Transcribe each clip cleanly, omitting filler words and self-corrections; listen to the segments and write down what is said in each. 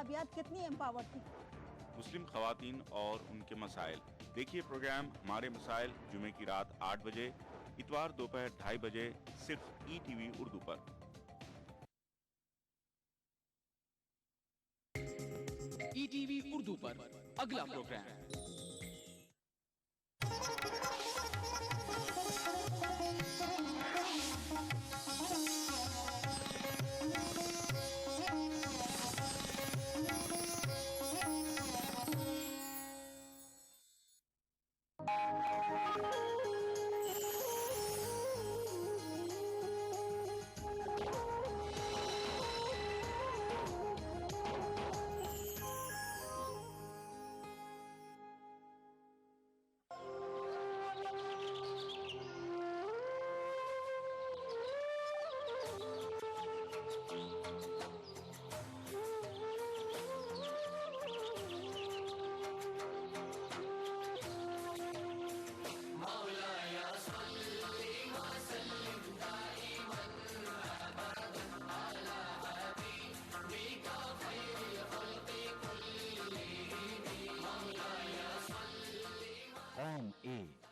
صحابیات کتنی امپاورڈ تھی. مسلم خواتین اور ان کے مسائل. دیکھیے پروگرام ہمارے مسائل جمعے کی رات 8 بجے، اتوار دوپہر 2:30 بجے صرف ETV اردو پر. ETV اردو پر اگلا پروگرام قوم ایک،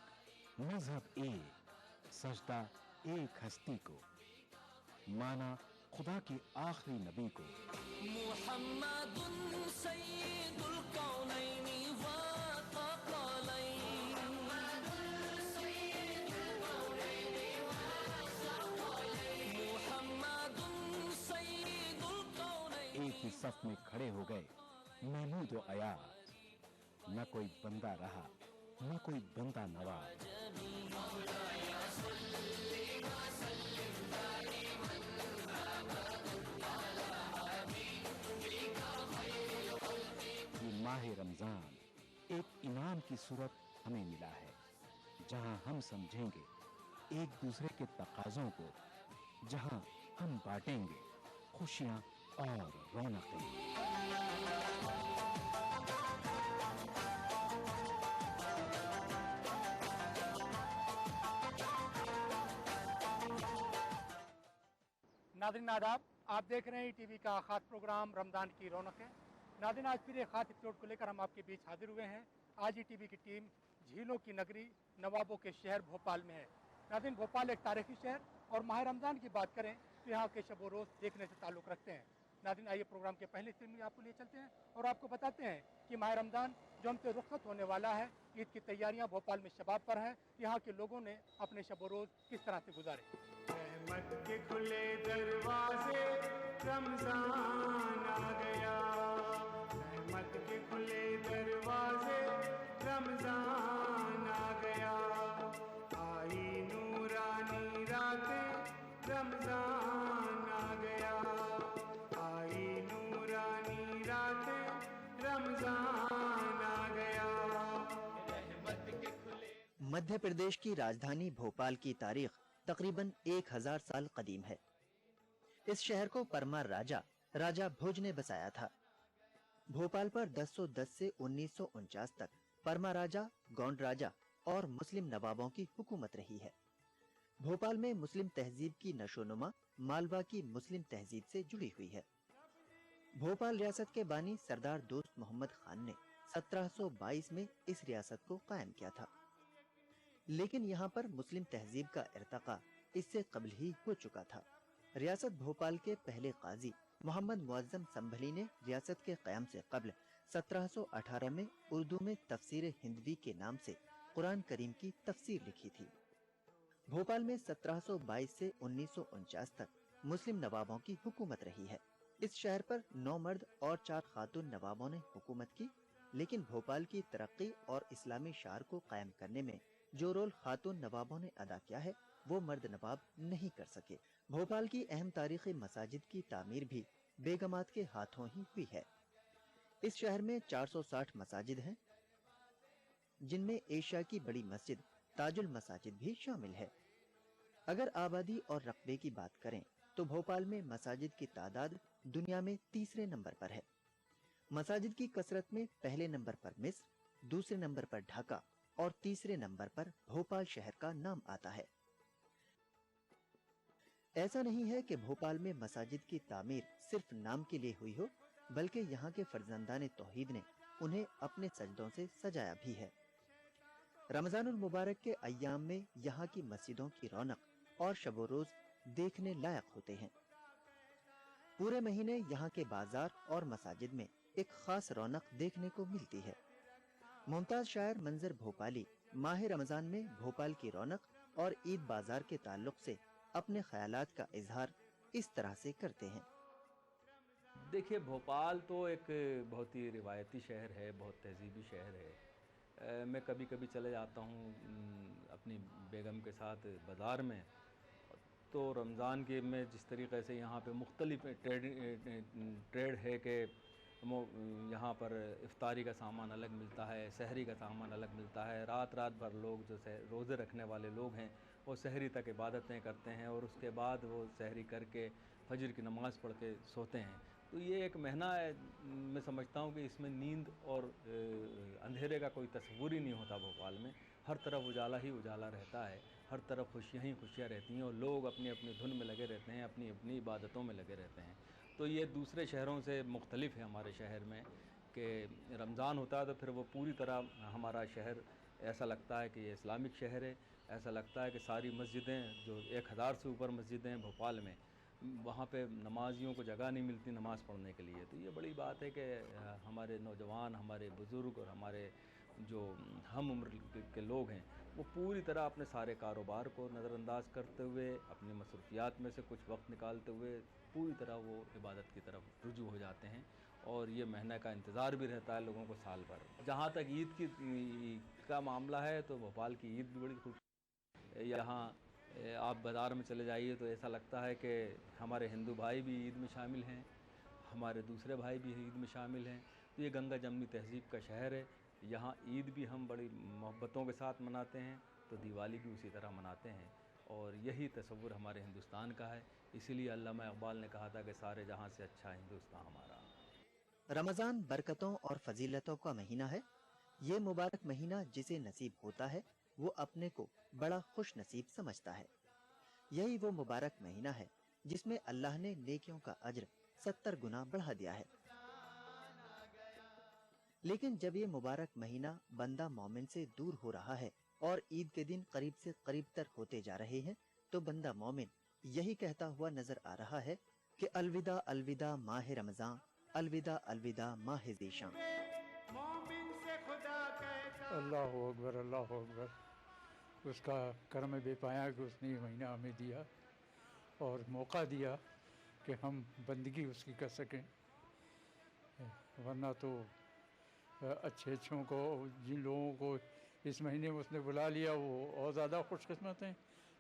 مذہب ایک، سجدہ ایک ہستی کو، مانا خدا کے آخری نبی کو. محمد سید الکونین والثقلین، محمد سید الکونین. ایک ہی صف میں کھڑے ہو گئے محمود و ایاز، نہ کوئی بندہ رہا نہ کوئی بندہ نواز. یہ ماہ رمضان ایک انعام کی صورت ہمیں ملا ہے، جہاں ہم سمجھیں گے ایک دوسرے کے تقاضوں کو، جہاں ہم بانٹیں گے خوشیاں اور رونقیں. ناظرین آداب، آپ دیکھ رہے ہیں ETV کا خاص پروگرام رمضان کی رونق ہے. ناظرین آج پھر ایک خاص ایپیسوڈ کو لے کر ہم آپ کے بیچ حاضر ہوئے ہیں. آج ETV کی ٹیم جھیلوں کی نگری نوابوں کے شہر بھوپال میں ہے. ناظرین بھوپال ایک تاریخی شہر اور ماہ رمضان کی بات کریں تو یہاں کے شب و روز دیکھنے سے تعلق رکھتے ہیں. ناظرین آئیے پروگرام کے پہلے حصے میں آپ کو لیے چلتے ہیں اور آپ کو بتاتے ہیں کہ ماہ رمضان جو ہم سے رخصت ہونے والا ہے، عید کی تیاریاں بھوپال میں شباب پر ہیں. یہاں کے لوگوں نے اپنے شب و روز کس طرح سے گزارے. رحمت کے کھلے دروازے رمضان آ گیا، رحمت کے کھلے دروازے رمضان آ گیا، آئی نورانی راتیں رمضان آ گیا، آئی نورانی راتیں رمضان آ گیا. رحمت کے کھلے. مدھیہ پردیش کی راجدھانی بھوپال کی تاریخ تقریباً 1000 سال قدیم ہے. اس شہر کو پرما راجہ بھوج نے بسایا تھا. بھوپال پر 1010 سے 1949 تک پرما راجہ، گونڈ راجہ اور مسلم نوابوں کی حکومت رہی ہے. بھوپال میں مسلم تہذیب کی نشو نما مالوا کی مسلم تہذیب سے جڑی ہوئی ہے. بھوپال ریاست کے بانی سردار دوست محمد خان نے 1722 میں اس ریاست کو قائم کیا تھا، لیکن یہاں پر مسلم تہذیب کا ارتقاء اس سے قبل ہی ہو چکا تھا. ریاست بھوپال کے پہلے قاضی محمد معظم سنبھلی نے ریاست کے قیام سے قبل 1718 میں اردو میں تفسیر ہندوی کے نام سے قرآن کریم کی تفسیر لکھی تھی. بھوپال میں 1722 سے 1949 تک مسلم نوابوں کی حکومت رہی ہے. اس شہر پر 9 مرد اور 4 خاتون نوابوں نے حکومت کی، لیکن بھوپال کی ترقی اور اسلامی شعار کو قائم کرنے میں جو رول خاتون نوابوں نے ادا کیا ہے وہ مرد نواب نہیں کر سکے. بھوپال کی اہم تاریخی مساجد کی تعمیر بھی بیگمات کے ہاتھوں ہی ہوئی ہے. اس شہر میں 460 مساجد ہیں، جن میں ایشیا کی بڑی مسجد تاج المساجد بھی شامل ہے. اگر آبادی اور رقبے کی بات کریں تو بھوپال میں مساجد کی تعداد دنیا میں تیسرے نمبر پر ہے. مساجد کی کثرت میں پہلے نمبر پر مصر، دوسرے نمبر پر ڈھاکہ اور تیسرے نمبر پر بھوپال شہر کا نام آتا ہے. ایسا نہیں ہے کہ بھوپال میں مساجد کی تعمیر صرف نام کے لیے ہوئی ہو، बल्कि यहाँ के फर्जंदान तौहीद ने उन्हें अपने सजदों से सजाया भी है। रमजानुल मुबारक के अय्याम में यहाँ की मस्जिदों की रौनक और शबो रोज देखने लायक होते हैं। पूरे महीने यहाँ के बाजार और मसाजिद में एक खास रौनक देखने को मिलती है। मुमताज शायर मंजर भोपाली माह रमजान में भोपाल की रौनक और ईद बाजार के ताल्लुक से अपने ख्यालात का इजहार इस तरह से करते हैं। देखिए, भोपाल तो एक बहुत ही रिवायती शहर है, बहुत तहजीबी शहर है। मैं कभी कभी चले जाता हूँ अपनी बेगम के साथ बाज़ार में, तो रमज़ान के में जिस तरीक़े से यहाँ पे मुख्तलिफ ट्रेड है कि यहाँ पर इफ्तारी का सामान अलग मिलता है, सहरी का सामान अलग मिलता है। रात भर लोग जो रोज़े रखने वाले लोग हैं वो सहरी तक इबादतें करते हैं और उसके बाद वो सहरी करके फजर की नमाज़ पढ़ के सोते हैं। तो ये एक महीना है, मैं समझता हूँ कि इसमें नींद और अंधेरे का कोई तस्वुर ही नहीं होता। भोपाल में हर तरफ उजाला ही उजाला रहता है, हर तरफ खुशियाँ ही खुशियाँ रहती हैं और लोग अपनी अपनी धुन में लगे रहते हैं, अपनी अपनी इबादतों में लगे रहते हैं। तो ये दूसरे शहरों से मुख्तलिफ है हमारे शहर में कि रमज़ान होता है तो फिर वो पूरी तरह हमारा शहर ऐसा लगता है कि ये इस्लामिक शहर है। ऐसा लगता है कि सारी मस्जिदें, जो 1000 से ऊपर मस्जिदें हैं भोपाल में, वहाँ पे नमाजियों को जगह नहीं मिलती नमाज़ पढ़ने के लिए। तो ये बड़ी बात है कि हमारे नौजवान, हमारे बुज़ुर्ग और हमारे जो हम उम्र के लोग हैं वो पूरी तरह अपने सारे कारोबार को नज़रअंदाज करते हुए, अपनी मसरूफियात में से कुछ वक्त निकालते हुए पूरी तरह वो इबादत की तरफ रुजू हो जाते हैं। और ये महीने का इंतज़ार भी रहता है लोगों को साल भर। जहाँ तक ईद का मामला है तो भोपाल की ईद भी बड़ी खूब, यहाँ आप बाज़ार में चले जाइए तो ऐसा लगता है कि हमारे हिंदू भाई भी ईद में शामिल हैं, हमारे दूसरे भाई भी ईद में शामिल हैं। तो ये गंगा जमनी तहज़ीब का शहर है। यहाँ ईद भी हम बड़ी मोहब्बतों के साथ मनाते हैं तो दिवाली भी उसी तरह मनाते हैं और यही तसव्वुर हमारे हिंदुस्तान का है। इसीलिए अल्लामा इक़बाल ने कहा था कि सारे जहाँ से अच्छा हिंदुस्तान हमारा। रमज़ान बरकतों और फजीलतों का महीना है। ये मुबारक महीना जिसे नसीब होता है वो अपने को बड़ा खुश नसीब समझता है। यही वो मुबारक महीना है जिसमें अल्लाह ने नेकियों का अज्र 70 गुना बढ़ा दिया है। लेकिन जब ये मुबारक महीना बंदा मोमिन से दूर हो रहा है और ईद के दिन करीब से करीब तर होते जा रहे हैं, तो बंदा मोमिन यही कहता हुआ नजर आ रहा है कि अलविदा अलविदा माह रमज़ान, अलविदा अलविदा माह ज़ीशान। मोमिन से खुदा कहता अल्लाह अकबर, अल्लाह अकबर। उसका करम बेपाया कि उसने ये महीना हमें दिया और मौका दिया कि हम बंदगी उसकी कर सकें। वरना तो अच्छों को, जिन लोगों को इस महीने में उसने बुला लिया वो और ज़्यादा खुशकिस्मत हैं।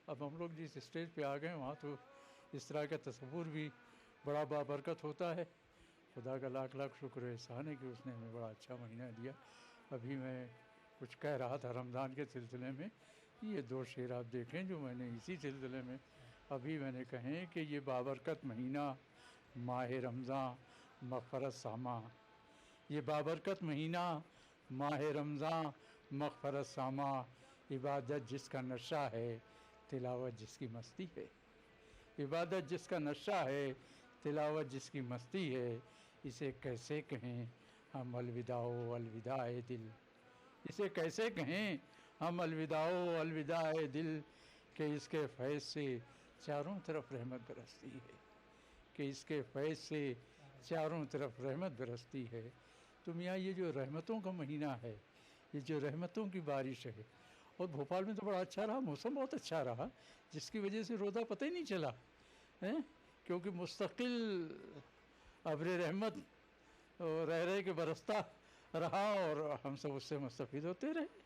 अब हम लोग जिस स्टेज पे आ गए वहाँ तो इस तरह का तस्वुर भी बड़ा बाबरकत होता है। खुदा का लाख लाख शुक्र एहसान है कि उसने हमें बड़ा अच्छा महीना दिया। अभी मैं कुछ कह रहा था रमज़ान के सिलसिले में, ये 2 शेर आप देखें जो मैंने इसी सिलसिले में अभी मैंने कहें कि ये बाबरकत महीना माह रमज़ान मग़फ़रत सामा, ये बाबरकत महीना माह रमज़ान मग़फ़रत सामा, इबादत जिसका नशा है तिलावत जिसकी मस्ती है। इबादत जिसका नशा है तिलावत जिसकी मस्ती है, इसे कैसे कहें हम अलविदाओ अलविदाए दिल, इसे कैसे कहें हम अलविदाओ अलविदाए दिल, कि इसके फैज़ से चारों तरफ रहमत बरसती है, कि इसके फैज़ से चारों तरफ रहमत बरसती है। तो मियाँ ये जो रहमतों का महीना है, ये जो रहमतों की बारिश है, और भोपाल में तो बड़ा अच्छा रहा, मौसम बहुत अच्छा रहा, जिसकी वजह से रोज़ा पता ही नहीं चला है, क्योंकि मुस्तकिल अब्र रहमत रह के बरसता रहा और हम सब उससे मुस्तफिद होते रहे।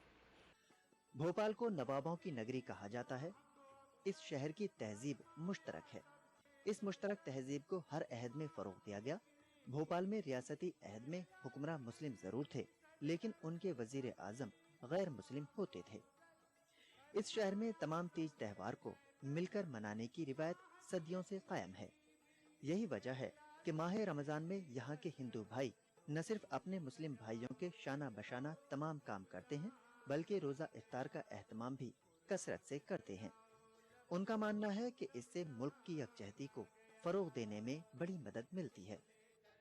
भोपाल को नवाबों की नगरी कहा जाता है। इस शहर की तहजीब मुश्तरक है। इस मुश्तरक तहजीब को हर अहद में फरोग दिया गया। भोपाल में रियासती अहद में हुक्मरान मुस्लिम जरूर थे, लेकिन उनके वजीर आजम गैर मुस्लिम होते थे। इस शहर में तमाम तीज त्यौहार को मिलकर मनाने की रिवायत सदियों से कायम है। यही वजह है कि माह रमजान में यहाँ के हिंदू भाई न सिर्फ अपने मुस्लिम भाइयों के शाना बशाना तमाम काम करते हैं, बल्कि रोजा इफ्तार का एहतमाम भी कसरत से करते हैं। उनका मानना है कि इससे मुल्क की यकजहती को फरोग देने में बड़ी मदद मिलती है।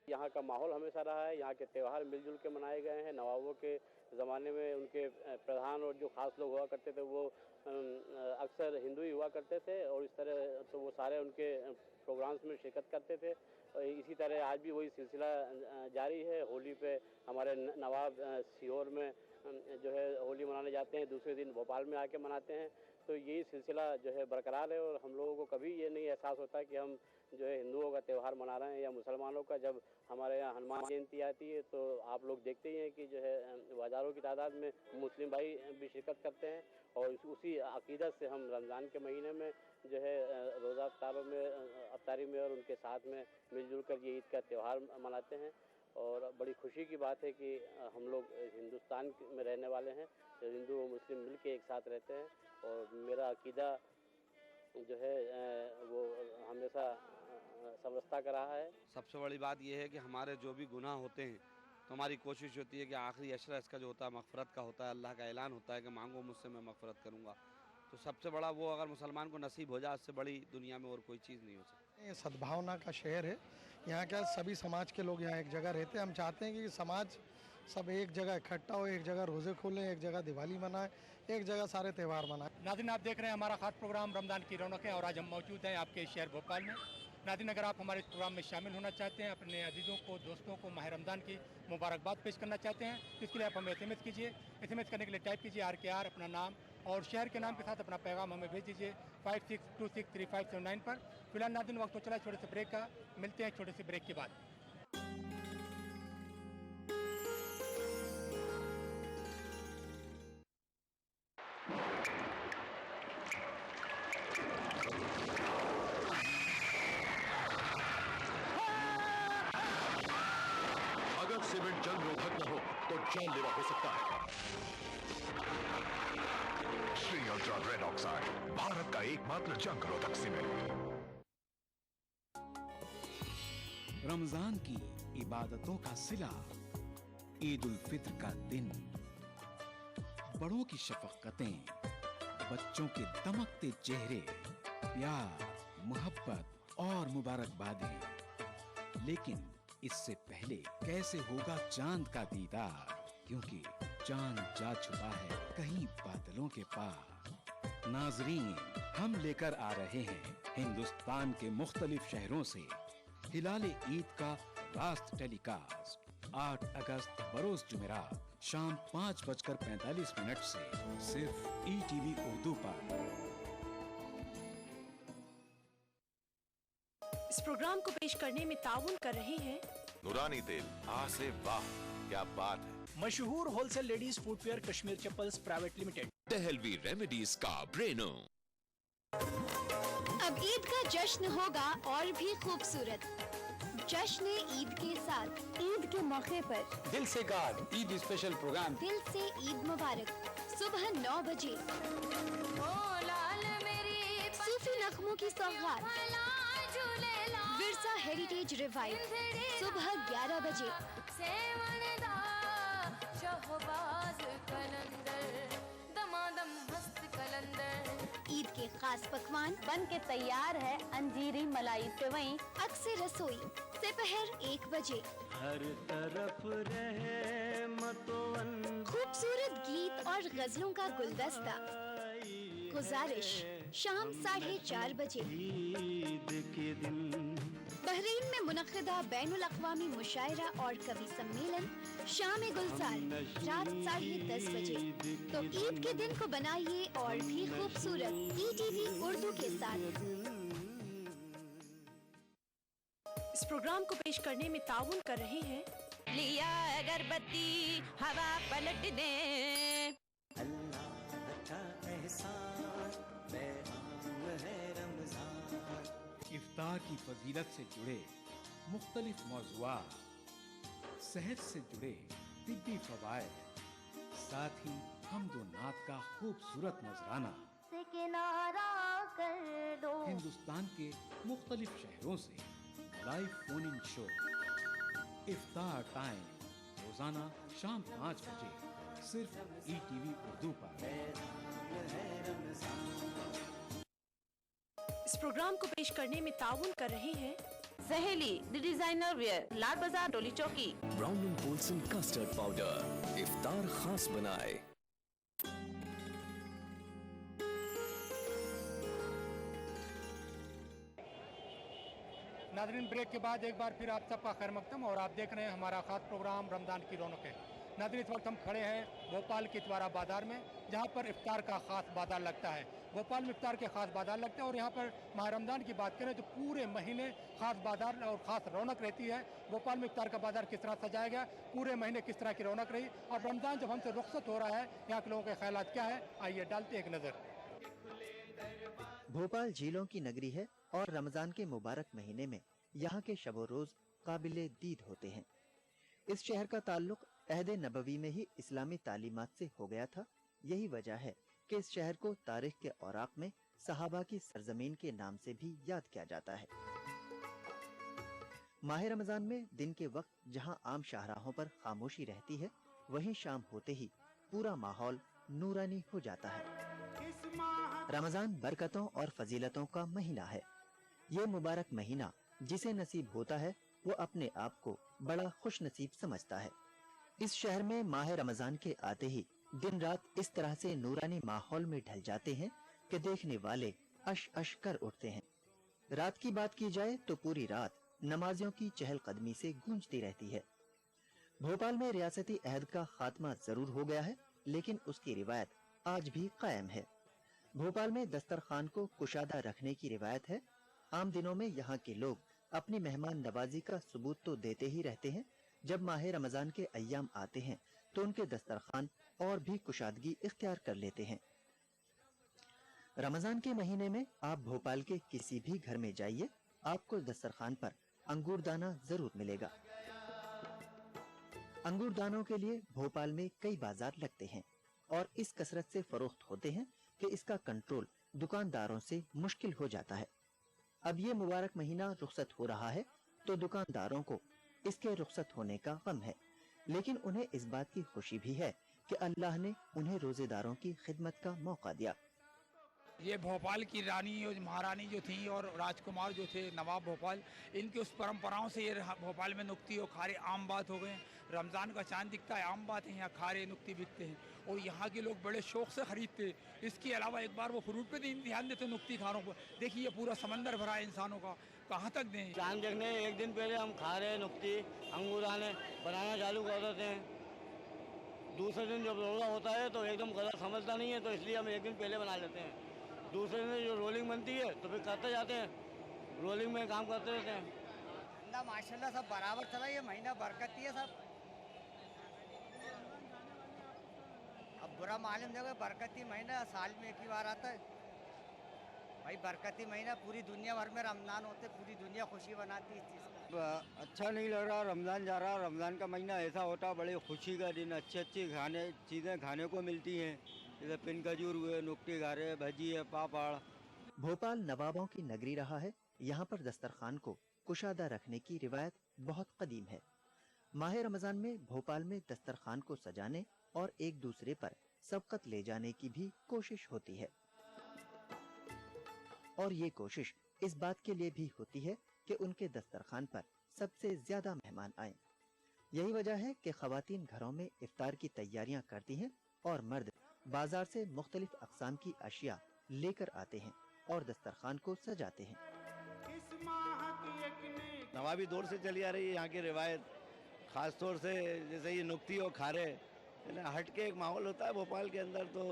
यहाँ का माहौल हमेशा रहा है, यहाँ के त्यौहार मिलजुल के मनाए गए हैं। नवाबों के ज़माने में उनके प्रधान और जो खास लोग हुआ करते थे वो अक्सर हिंदू ही हुआ करते थे, और इस तरह तो वो सारे उनके प्रोग्राम्स में शिरकत करते थे। और इसी तरह आज भी वही सिलसिला जारी है। होली पे हमारे नवाब सीहोर में जो है होली मनाने जाते हैं, दूसरे दिन भोपाल में आके मनाते हैं। तो यही सिलसिला जो है बरकरार है, और हम लोगों को कभी ये नहीं एहसास होता कि हम जो है हिंदुओं का त्यौहार मना रहे हैं या मुसलमानों का। जब हमारे यहाँ हनुमान जयंती आती है तो आप लोग देखते ही हैं कि जो है हज़ारों की तादाद में मुस्लिम भाई भी शिरकत करते हैं, और उसी अकीदत से हम रमज़ान के महीने में जो है रोज़ा अफ्तारी में और उनके साथ में मिलजुल कर ये ईद का त्यौहार मनाते हैं। और बड़ी खुशी की बात है कि हम लोग हिंदुस्तान में रहने वाले हैं, हिंदू और मुस्लिम मिल के एक साथ रहते हैं, और मेरा अकीदा जो है वो हमेशा समझता का रहा है। सबसे बड़ी बात यह है कि हमारे जो भी गुनाह होते हैं तो हमारी कोशिश होती है कि आखिरी अशरा इसका जो होता है मग़फ़िरत का होता है। अल्लाह का ऐलान होता है कि मांगो मुझसे, मैं मग़फ़िरत करूँगा। तो सबसे बड़ा वो अगर मुसलमान को नसीब हो जाए, उससे बड़ी दुनिया में और कोई चीज़ नहीं हो सकती। ये सद्भावना का शहर है। यहाँ क्या सभी समाज के लोग यहाँ एक जगह रहते हैं। हम चाहते हैं कि समाज सब एक जगह इकट्ठा हो, एक जगह रोज़े खोलें, एक जगह दिवाली मनाएं, एक जगह सारे त्यौहार मनाएं। नाज़रीन, आप देख रहे हैं हमारा खास प्रोग्राम रमज़ान की रौनकें, और आज हम मौजूद हैं आपके शहर भोपाल में। नाज़रीन, अगर आप हमारे इस प्रोग्राम में शामिल होना चाहते हैं, अपने अजीज़ों को, दोस्तों को माह रमज़ान की मुबारकबाद पेश करना चाहते हैं, तो इसके लिए आप हमें SMS कीजिए। SMS करने के लिए टाइप कीजिए RKR, अपना नाम और शहर के नाम के साथ अपना पैगाम हमें भेज दीजिए 56263579 पर। फिलहाल नाज़रीन, वक्त तो चला छोटे से ब्रेक का, मिलते हैं छोटे से ब्रेक के बाद। अगर सीमेंट जंग रोधक न हो तो जानलेवा हो सकता है। Shri ultra red oxide, Bharat का एकमात्र जंग रोधक सीमेंट। रमजान की इबादतों का सिला, ईद उल फित्र का दिन, बड़ों की शफकतें, बच्चों के दमकते चेहरे, प्यार, मोहब्बत और मुबारकबादें। लेकिन इससे पहले कैसे होगा चांद का दीदार, क्योंकि चांद जा छुपा है कहीं बादलों के पार। नाजरीन, हम लेकर आ रहे हैं हिंदुस्तान के मुख्तलिफ शहरों से हिलाले ईद का रास्त टेलीकास्ट 8 अगस्त बरोज जुमेरात शाम 5:45 से सिर्फ ETV उर्दू पर। इस प्रोग्राम को पेश करने में ताउन कर रहे हैं नूरानी तेल, आ से वाह, क्या बात है। मशहूर wholesale ladies footwear Kashmir chappals private limited. Dehlvi remedies का ब्रेनो। अब ईद का जश्न होगा और भी खूबसूरत। जश्न ईद के साथ, ईद के मौके पर दिल से गार्ड ईद स्पेशल प्रोग्राम। दिल से ईद मुबारक, सुबह 9 बजे। सूफी नगमों की सौगात, विरसा हेरिटेज रिवाइव, सुबह 11 बजे। ईद के खास पकवान बन के तैयार है अंजीरी मलाई सेवई, अक्सर रसोई, दोपहर 1 बजे। हर तरफ रहे मतवन, खूबसूरत गीत और गजलों का गुलदस्ता। गुजारिश शाम 4:30 बजे। ईद के दिन बहरीन में मुनक्किदा बैनुल अक़वामी मुशायरा और कवि सम्मेलन शाम गुलजार रात 10:30 बजे। तो ईद के दिन को बनाइए और भी खूबसूरत ETV उर्दू के साथ। इस प्रोग्राम को पेश करने में ताउन कर रहे हैं लिया अगरबत्ती हवा पलट दे। अल्लाह अच्छा एहसान, पैगाम है रमजान। इफ्तार की फजीलत से जुड़े मुख्तलिफ मौज़ूआत, सेहत से जुड़े तिब्बी फवायद, साथ ही हम्दो नात का खूबसूरत नजराना से किनारा कर दो। हिंदुस्तान के मुख्तलिफ शहरों से लाइव फोन इन शो, इफ्तार टाइम, रोजाना शाम 5 बजे सिर्फ ETV उर्दू पर। इस प्रोग्राम को पेश करने में ताउन कर रहे हैं सहेली the designer wear, Lal Bazar, Toli Chowki. Brown and Polson custard powder इफ्तार खास बनाए। नाज़रीन, ब्रेक के बाद एक बार फिर आप सबका खैर मकदम और आप देख रहे हैं हमारा खास प्रोग्राम रमज़ान की रौनकें। नाज़रीन, इस वक्त हम खड़े हैं भोपाल के इतवारा बाज़ार में, जहां पर इफ्तार का ख़ास बाज़ार लगता है। भोपाल में इफ्तार के ख़ास बाज़ार लगते हैं और यहाँ पर माह रमज़ान की बात करें तो पूरे महीने ख़ास बाज़ार और ख़ास रौनक रहती है। भोपाल में इफ्तार का बाज़ार किस तरह सजाया गया, पूरे महीने किस तरह की रौनक रही और रमज़ान जब हमसे रुखसत हो रहा है यहाँ के लोगों के ख्यालात क्या है, आइए डालते एक नज़र। भोपाल झीलों की नगरी है और रमज़ान के मुबारक महीने में यहाँ के शब रोज़ काबिले दीद होते हैं। इस शहर का ताल्लुक अहद नबवी में ही इस्लामी तालीमात से हो गया था। यही वजह है कि इस शहर को तारीख के औराक में सहाबा की सरजमीन के नाम से भी याद किया जाता है। माह रमज़ान में दिन के वक्त जहाँ आम शाहराहों पर खामोशी रहती है, वहीं शाम होते ही पूरा माहौल नूरानी हो जाता है। रमज़ान बरकतों और फजीलतों का महीना है। ये मुबारक महीना जिसे नसीब होता है वो अपने आप को बड़ा खुश नसीब समझता है। इस शहर में माह रमज़ान के आते ही दिन रात इस तरह से नूरानी माहौल में ढल जाते हैं कि देखने वाले अश अश कर उठते हैं। रात की बात की जाए तो पूरी रात नमाजियों की चहलकदमी से गूंजती रहती है। भोपाल में रियासती अहद का खात्मा जरूर हो गया है, लेकिन उसकी रिवायत आज भी कायम है। भोपाल में दस्तरखान को कुशादा रखने की रिवायत है। आम दिनों में यहाँ के लोग अपनी मेहमान नवाजी का सबूत तो देते ही रहते हैं। जब माह रमज़ान के अय्याम आते हैं तो उनके दस्तरखान और भी कुशादगी इख्तियार कर लेते हैं। रमज़ान के महीने में आप भोपाल के किसी भी घर में जाइए, आपको दस्तरखान पर अंगूर दाना जरूर मिलेगा। अंगूर दानों के लिए भोपाल में कई बाजार लगते हैं और इस कसरत से फरोख्त होते हैं कि इसका कंट्रोल दुकानदारों से मुश्किल हो जाता है। अब ये मुबारक महीना रुखसत हो रहा है तो दुकानदारों को इसके रुखसत होने का गम है, लेकिन उन्हें इस बात की खुशी भी है कि अल्लाह ने उन्हें रोजेदारों की खिदमत का मौका दिया। ये भोपाल की रानी और महारानी जो थी और राजकुमार जो थे नवाब भोपाल, इनकी उस परंपराओं से ये भोपाल में नुक्ती और खारे आम बात हो गए। रमज़ान का चांद दिखता है, आम बात है, यहाँ खारे नुक्ती बिकते हैं और यहाँ के लोग बड़े शौक से खरीदते। इसके अलावा एक बार वो फ्रूट पे ध्यान देते नुक्ती खारों पर। देखिए ये पूरा समंदर भरा है इंसानों का, कहाँ तक दें। चांद देखने एक दिन पहले हम खारे नुक्ती अंगूराने बनाना चालू कर देते हैं। दूसरे दिन जब रोज़ा होता है तो एकदम गलत समझता नहीं है, तो इसलिए हम एक दिन पहले बना लेते हैं। दूसरे दिन जो रोलिंग बनती है तो फिर करते जाते हैं, रोलिंग में काम करते रहते हैं। माशाल्लाह सब बराबर चला, ये महीना बरकती है सब। अब बुरा मालूम देखो, बरकती महीना साल में एक ही बार आता है भाई। बरकती महीना पूरी दुनिया भर में रमज़ान होते, पूरी दुनिया खुशी मनाती है इस चीज़ का। अच्छा नहीं लग रहा, रमज़ान जा रहा। रमज़ान का महीना ऐसा होता, बड़े खुशी का दिन, अच्छी अच्छी चीज़ें खाने को मिलती हैं, जैसे पिन खजूर हुए, नुक्ती गारे, भजी है, पापड़। भोपाल नवाबों की नगरी रहा है। यहाँ पर दस्तरखान को कुशादा रखने की रिवायत बहुत कदीम है। माह रमज़ान में भोपाल में दस्तरखान को सजाने और एक दूसरे पर सबकत ले जाने की भी कोशिश होती है, और ये कोशिश इस बात के लिए भी होती है कि उनके दस्तरखान पर सबसे ज्यादा मेहमान आए। यही वजह है कि खवातीन घरों में इफ्तार की तैयारियां करती हैं और मर्द बाजार से मुख्तलिफ अक़साम की अशिया लेकर आते हैं और दस्तरखान को सजाते हैं। नवाबी दौर से चली आ रही है यहाँ की रिवायत, ख़ास तौर से जैसे ये नुक्ती और खारे, हट के एक माहौल होता है भोपाल के अंदर, तो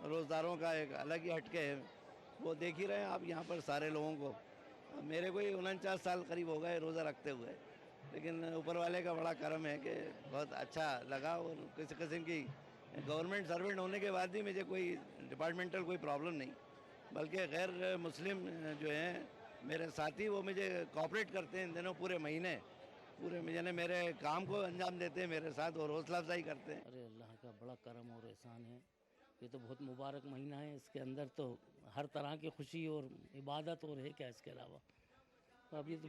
रोज़दारों का एक अलग ही हटके है। वो देख ही रहे हैं आप यहाँ पर सारे लोगों को। मेरे को ही 49 साल करीब हो गए रोज़ा रखते हुए, लेकिन ऊपर वाले का बड़ा करम है कि बहुत अच्छा लगा। और किसी किस्म की गवर्नमेंट सर्वेंट होने के बाद भी मुझे कोई डिपार्टमेंटल कोई प्रॉब्लम नहीं, बल्कि गैर मुस्लिम जो हैं मेरे साथी वो मुझे कोऑपरेट करते हैं इन दिनों पूरे महीने, पूरे महीने मेरे काम को अंजाम देते हैं मेरे साथ और हौसला अफजाई करते हैं। अरे अल्लाह का बड़ा करम और एहसान है, ये तो बहुत मुबारक महीना है। इसके अंदर तो हर तरह की खुशी और इबादत और है क्या इसके अलावा। तो अब ये तो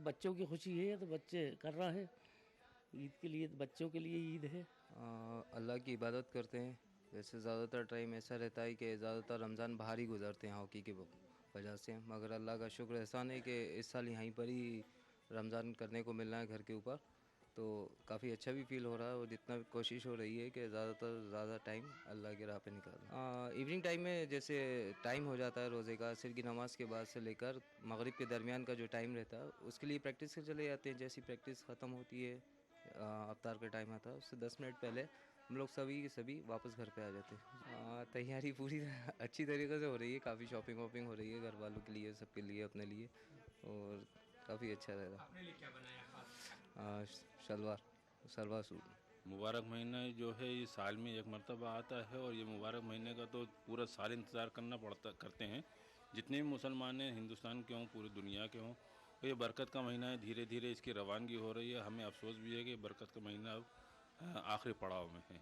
बच्चों की खुशी है, तो बच्चे कर रहे हैं ईद के लिए, बच्चों के लिए ईद है। अल्लाह की इबादत करते हैं। वैसे ज़्यादातर टाइम ऐसा रहता है कि ज़्यादातर रमज़ान बाहर ही गुजरते हैं हॉकी के वजह से, मगर अल्लाह का शुक्र एहसान है कि इस साल यहीं पर ही रमज़ान करने को मिल रहा है घर के ऊपर, तो काफ़ी अच्छा भी फील हो रहा है और जितना कोशिश हो रही है कि ज़्यादातर ज़्यादा टाइम अल्लाह के राह पे निकालना। इवनिंग टाइम में जैसे टाइम हो जाता है रोज़े का, असर की नमाज़ के बाद से लेकर मगरिब के दरमियान का जो टाइम रहता है उसके लिए प्रैक्टिस से चले जाते हैं। जैसी प्रैक्टिस ख़त्म होती है, अफ्तार का टाइम आता है, उससे 10 मिनट पहले हम लोग सभी वापस घर पे आ जाते हैं। तैयारी पूरी अच्छी तरीके से हो रही है, काफ़ी शॉपिंग वॉपिंग हो रही है घर वालों के लिए, सबके लिए, अपने लिए, और काफ़ी अच्छा रह रहा। आपने लिए क्या बनाया खास? सलवार सूट। मुबारक महीना जो है ये साल में एक मरतबा आता है, और ये मुबारक महीने का तो पूरा साल इंतज़ार करते हैं जितने भी मुसलमान हैं, हिंदुस्तान के हों, पूरी दुनिया के हों। तो ये बरकत का महीना है, धीरे धीरे इसकी रवानगी हो रही है। हमें अफसोस भी है कि बरकत का महीना अब आखिरी पड़ाव में है,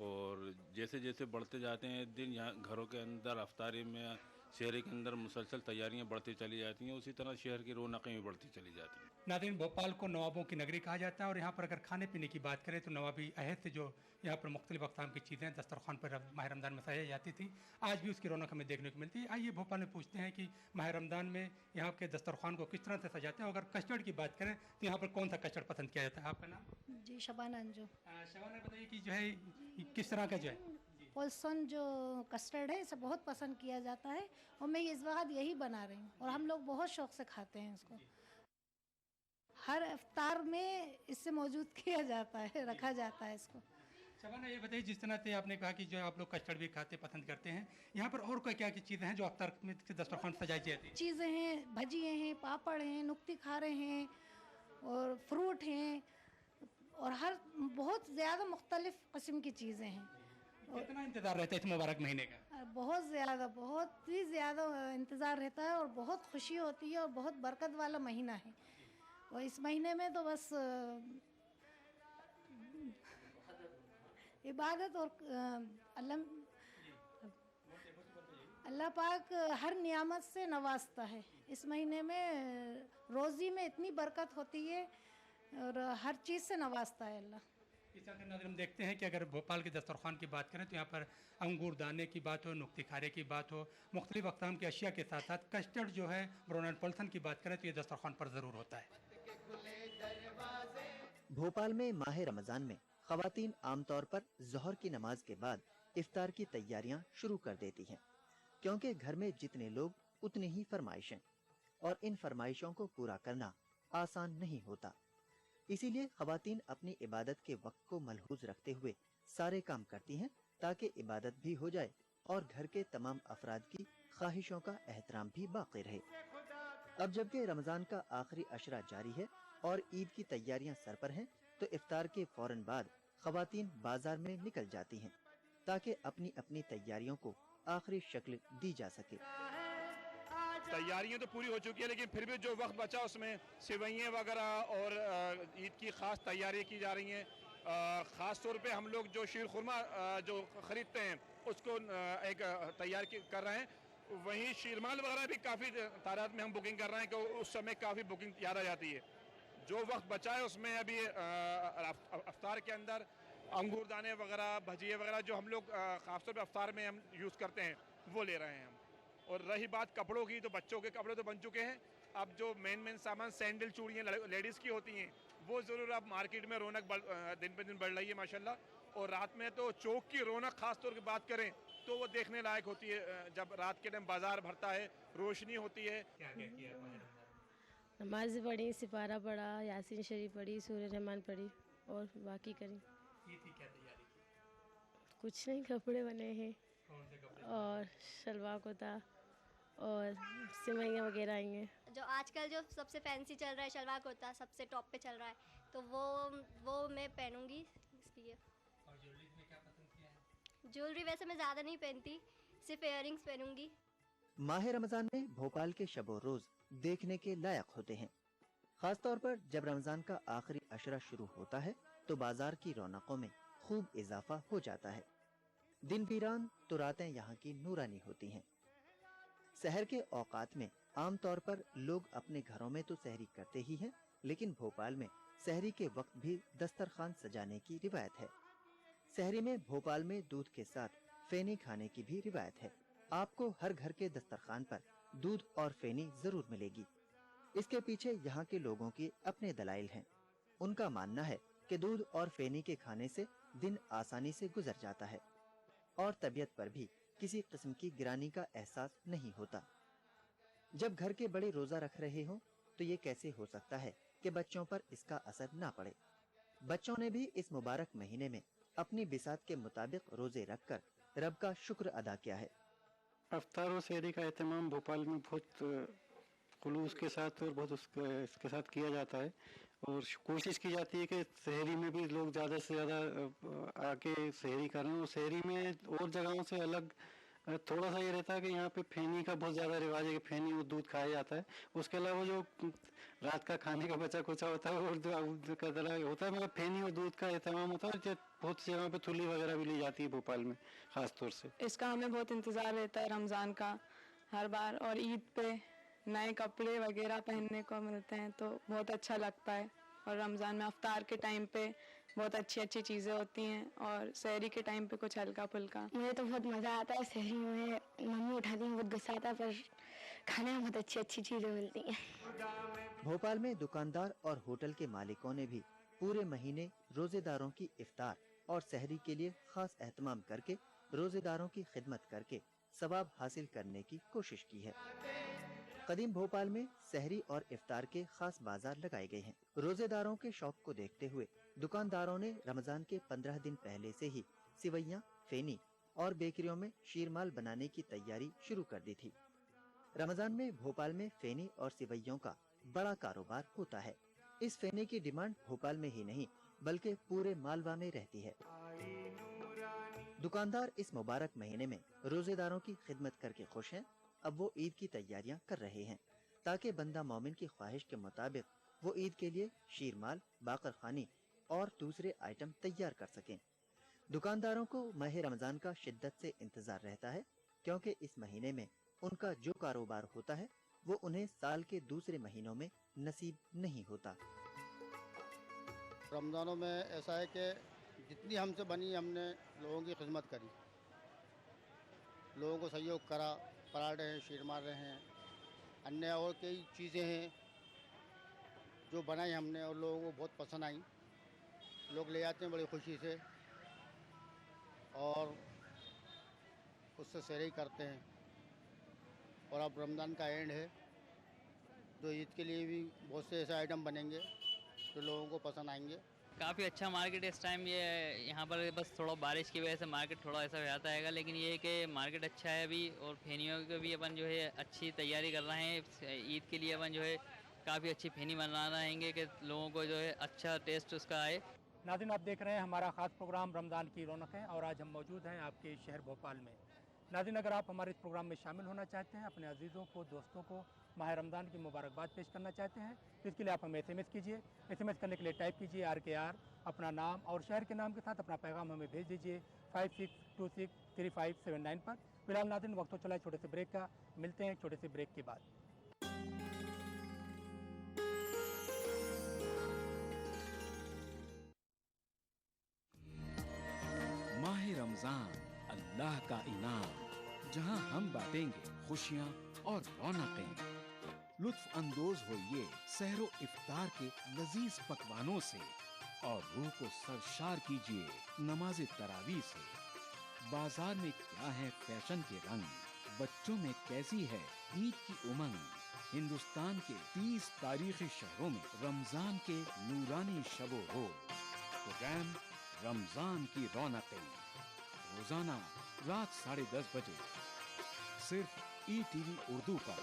और जैसे जैसे बढ़ते जाते हैं दिन, यहाँ घरों के अंदर अफ्तारी में, शहर के अंदर मुसलसल तैयारियां बढ़ती चली जाती हैं, उसी तरह शहर की रौनकें भी बढ़ती चली जाती हैं। नाज़रीन, भोपाल को नवाबों की नगरी कहा जाता है, और यहाँ पर अगर खाने पीने की बात करें तो नवाबी अहद से जो यहाँ पर मुख्तलिफ अक़साम की चीज़ें दस्तरखान पर माह रमज़ान में सजाई जाती थी, आज भी उसकी रौनक हमें देखने को मिलती है। आइए भोपाल में पूछते हैं कि माह रमज़ान में यहाँ के दस्तरखान को किस तरह से सजाते हैं। अगर कस्टर्ड की बात करें तो यहाँ पर कौन सा कस्टर्ड पसंद किया जाता है? आपका नाम? जी, शबाना अंजू। शबाना, बताइए कि जो है किस तरह का जो है पोलसन जो कस्टर्ड है इसे बहुत पसंद किया जाता है, और मैं इस वक्त यही बना रही हूँ, और हम लोग बहुत शौक़ से खाते हैं इसको। हर इफ्तार में इससे मौजूद किया जाता है, रखा जाता है इसको। शबाना, ये बताइए, जिस तरह से आपने कहा कि जो आप लोग कस्टर्ड भी खाते पसंद करते हैं, यहाँ पर और क्या क्या चीज़ें हैं जो अफ्तार में दस्तरखान सजाई जाती हैं? चीज़ें हैं, भजिए हैं, पापड़ हैं, नुक्ती खारे हैं, और फ्रूट हैं, और हर बहुत ज़्यादा मुख्तलिफ़ किस्म की चीज़ें हैं। कितना इंतज़ार रहता है इस मुबारक महीने का? बहुत ही ज़्यादा इंतज़ार रहता है, और बहुत खुशी होती है, और बहुत बरकत वाला महीना है। और इस महीने में तो बस इबादत और अल्लाह पाक हर नियामत से नवाजता है। इस महीने में रोज़ी में इतनी बरकत होती है, और हर चीज़ से नवाजता है अल्लाह। इस तरह नज़र हम देखते हैं कि अगर भोपाल के दस्तरखान की बात करें तो यहाँ पर अंगूर दाने की बात हो, नुक्ती खारे की बात हो, मुख्तलिफ अक़साम की अशिया के साथ साथ कस्टर्ड जो है, ब्राउन पल्सन की बात करें तो ये दस्तरखान पर ज़रूर होता है। भोपाल में माह रमज़ान में ख़वातीन आमतौर पर ज़ोहर की नमाज के बाद इफ्तार की तैयारियां शुरू कर देती हैं, क्योंकि घर में जितने लोग उतनी ही फरमाइशें, और इन फरमाइशों को पूरा करना आसान नहीं होता। इसीलिए ख़वातीन अपनी इबादत के वक्त को मलहूज रखते हुए सारे काम करती हैं, ताकि इबादत भी हो जाए और घर के तमाम अफराद की ख्वाहिशों का एहतराम भी बाकी रहे। अब जबकि रमज़ान का आखिरी अशरा जारी है और ईद की तैयारियां सर पर हैं, तो इफ्तार के फौरन बाद ख़वातीन बाजार में निकल जाती हैं, ताकि अपनी अपनी तैयारियों को आखिरी शक्ल दी जा सके। तैयारियां तो पूरी हो चुकी है, लेकिन फिर भी जो वक्त बचा उसमें सेवइयाँ वगैरह और ईद की ख़ास तैयारियां की जा रही हैं। ख़ास तौर पे हम लोग जो शीर खुरमा जो ख़रीदते हैं उसको एक तैयार कर रहे हैं। वहीं शीरमाल वगैरह भी काफ़ी तादाद में हम बुकिंग कर रहे हैं, कि उस समय काफ़ी बुकिंग ज़्यादा जाती है। जो वक्त बचा है उसमें अभी अफ्तार के अंदर अंगूर दाने वगैरह, भजिए वगैरह जो हम लोग ख़ास तौर पर अफ्तार में हम यूज़ करते हैं वो ले रहे हैं हम। और रही बात कपड़ों की, तो बच्चों के कपड़े तो बन चुके हैं। अब जो मेन सामान सैंडल चूड़ियाँ लेडीज़ की होती हैं वो ज़रूर अब मार्केट में रौनक दिन पे दिन बढ़ रही है माशाल्लाह। और रात में तो चौक की रौनक ख़ास तौर की बात करें तो वो देखने लायक होती है, जब रात के टाइम बाजार भरता है, रोशनी होती है। नमाज पढ़ी, सिपारा पढ़ा, यासीन शरीफ पढ़ी, सूर्य रहमान पढ़ी, और बाकी करी। कुछ नहीं, कपड़े बने हैं, और शलवार कुर्ता और सिमैयाँ वगैरह आई हैं। जो आजकल जो सबसे फैंसी चल रहा है शलवार कुर्ता सबसे टॉप पे चल रहा है, तो वो मैं पहनूंगी इसलिए। और ज्वेलरी में क्या पसंद किया है? ज्वेलरी वैसे मैं ज़्यादा नहीं पहनती, सिर्फ इयररिंग्स पहनूंगी। माह रमज़ान में भोपाल के शब रोज़ देखने के लायक होते हैं। खासतौर पर जब रमज़ान का आखिरी अशरा शुरू होता है तो बाजार की रौनकों में खूब इजाफा हो जाता है। दिन वीरान तो रातें यहाँ की नूरानी होती हैं। सहर के औकात में आमतौर पर लोग अपने घरों में तो सहरी करते ही हैं, लेकिन भोपाल में सहरी के वक्त भी दस्तरखान सजाने की रिवायत है। सहरी में भोपाल में दूध के साथ फेनी खाने की भी रिवायत है। आपको हर घर के दस्तरखान पर दूध और फेनी जरूर मिलेगी। इसके पीछे यहाँ के लोगों के अपने दलाइल हैं। उनका मानना है कि दूध और फेनी के खाने से दिन आसानी से गुजर जाता है और तबीयत पर भी किसी किस्म की गिरानी का एहसास नहीं होता। जब घर के बड़े रोजा रख रहे हों तो ये कैसे हो सकता है कि बच्चों पर इसका असर ना पड़े। बच्चों ने भी इस मुबारक महीने में अपनी बिसात के मुताबिक रोजे रखकर रब का शुक्र अदा किया है। अफ्तार और सहरी का एहतमाम भोपाल में बहुत खुलूस के साथ और बहुत इसके साथ किया जाता है और कोशिश की जाती है कि शहरी में भी लोग ज़्यादा से ज़्यादा आके सहरी करें। और शहरी में और जगहों से अलग थोड़ा सा ये रहता है कि यहाँ पे फेनी का बहुत ज़्यादा रिवाज है कि फेनी और दूध खाया जाता है। उसके अलावा जो रात का खाने का बचा कुचा होता है और जो का तरह होता है, मतलब फेनी और दूध का एहतमाम होता है। बहुत सी जगहों पे थुली वगैरह भी ली जाती है भोपाल में ख़ास तौर से। इसका हमें बहुत इंतज़ार रहता है रमज़ान का हर बार, और ईद पे नए कपड़े वगैरह पहनने को मिलते हैं तो बहुत अच्छा लगता है। और रमज़ान में अफ्तार के टाइम पे बहुत अच्छी अच्छी चीज़ें होती हैं और सहरी के टाइम पे कुछ हल्का फुल्का। मुझे तो बहुत मज़ा आता है सहरी में, मम्मी उठाती हैं बहुत गुस्सा आता है पर खाने में बहुत अच्छी अच्छी चीज़ें मिलती हैं। भोपाल में दुकानदार और होटल के मालिकों ने भी पूरे महीने रोजेदारों की इफ्तार और सहरी के लिए खास एहतमाम करके रोजेदारों की खिदमत करके सवाब हासिल करने की कोशिश की है। कदीम भोपाल में सहरी और इफ्तार के खास बाजार लगाए गए हैं। रोजेदारों के शौक को देखते हुए दुकानदारों ने रमजान के 15 दिन पहले से ही सिवैयां, फेनी और बेकरियों में शीरमाल बनाने की तैयारी शुरू कर दी थी। रमजान में भोपाल में फेनी और सिवैयों का बड़ा कारोबार होता है। इस फेनी की डिमांड भोपाल में ही नहीं बल्कि पूरे मालवा में रहती है। दुकानदार इस मुबारक महीने में रोजेदारों की खिदमत करके खुश हैं। अब वो ईद की तैयारियां कर रहे हैं ताकि बंदा मोमिन की ख्वाहिश के मुताबिक वो ईद के लिए शीरमाल, बाकर खानी और दूसरे आइटम तैयार कर सकें। दुकानदारों को माह रमजान का शिद्दत से इंतजार रहता है क्योंकि इस महीने में उनका जो कारोबार होता है वो उन्हें साल के दूसरे महीनों में नसीब नहीं होता। रमजानों में ऐसा है कि जितनी हमसे बनी हमने लोगों की खिदमत करी, लोगों को सहयोग करा। पराठे हैं, शीरमाल रहे हैं, अन्य और कई चीज़ें हैं जो बनाई हमने और लोगों को बहुत पसंद आई। लोग ले आते हैं बड़ी खुशी से और उससे सहरी करते हैं। और अब रमज़ान का एंड है तो ईद के लिए भी बहुत से ऐसे आइटम बनेंगे जो लोगों को पसंद आएंगे। काफ़ी अच्छा मार्केट इस टाइम ये यहाँ पर, बस थोड़ा बारिश की वजह से मार्केट थोड़ा ऐसा हो जाता है, लेकिन ये है कि मार्केट अच्छा है अभी। और फेनियों की भी अपन जो है अच्छी तैयारी कर रहे हैं। ईद के लिए अपन जो है काफ़ी अच्छी फेनी बना रहेंगे कि लोगों को जो है अच्छा टेस्ट उसका आए। नाज़रीन, आप देख रहे हैं हमारा ख़ास प्रोग्राम रमज़ान की रौनकें और आज हम मौजूद हैं आपके शहर भोपाल में। नाज़रीन, अगर आप हमारे इस प्रोग्राम में शामिल होना चाहते हैं, अपने अजीज़ों को, दोस्तों को माह रमज़ान की मुबारकबाद पेश करना चाहते हैं तो इसके लिए आप हमें SMS कीजिए। SMS करने के लिए टाइप कीजिए RKR, अपना नाम और शहर के नाम के साथ अपना पैगाम हमें भेज दीजिए 56263579 पर। फिलहाल नाज़रीन, वक्त हो चला है छोटे से ब्रेक का। मिलते हैं छोटे से ब्रेक के बाद। माह रमजान अल्लाह का इनाम, जहां हम बांटेंगे खुशियां और रौनकें। लुत्फ अंदोज होइए सहरो इफ्तार के लजीज पकवानों से और रूह को सरशार कीजिए नमाज तरावी से। बाजार में क्या है फैशन के रंग, बच्चों में कैसी है ईद की उमंग। हिंदुस्तान के 30 तारीखी शहरों में रमजान के नूरानी शबो रोज। प्रोग्राम रमजान की रौनकें रोजाना रात 10:30 बजे सिर्फ ETV उर्दू पर।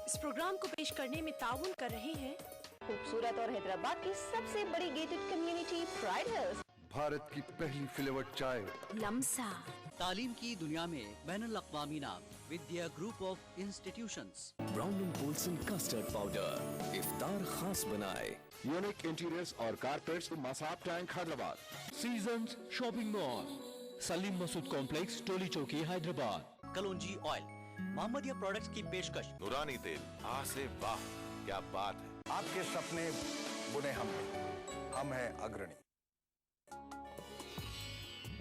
इस प्रोग्राम को पेश करने में ताउन कर रहे हैं खूबसूरत और हैदराबाद की सबसे बड़ी gated community pride hills, Bharat की पहली फ्लेवर्ड चाय लम्सा। तालीम की दुनिया में बैनुल अक़वामी नाम Vidya group of institutions. Brown and Polson custard powder इफ्तार खास बनाए। यूनिक इंटीरियर्स और carpets Masab Tank Hyderabad. Seasons shopping mall, Salim Masood complex, Toli Chowki, Hyderabad. कलौंजी ऑयल, मोहम्मदिया प्रोडक्ट्स की पेशकश। नूरानी तेल, आ से वाह क्या बात है। आपके सपने बुने हम हैं अग्रणी।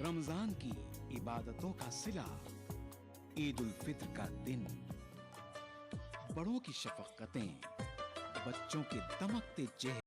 रमजान की इबादतों का सिला, ईद उल फित्र का दिन, बड़ों की शफकतें, बच्चों के दमकते चेहरे,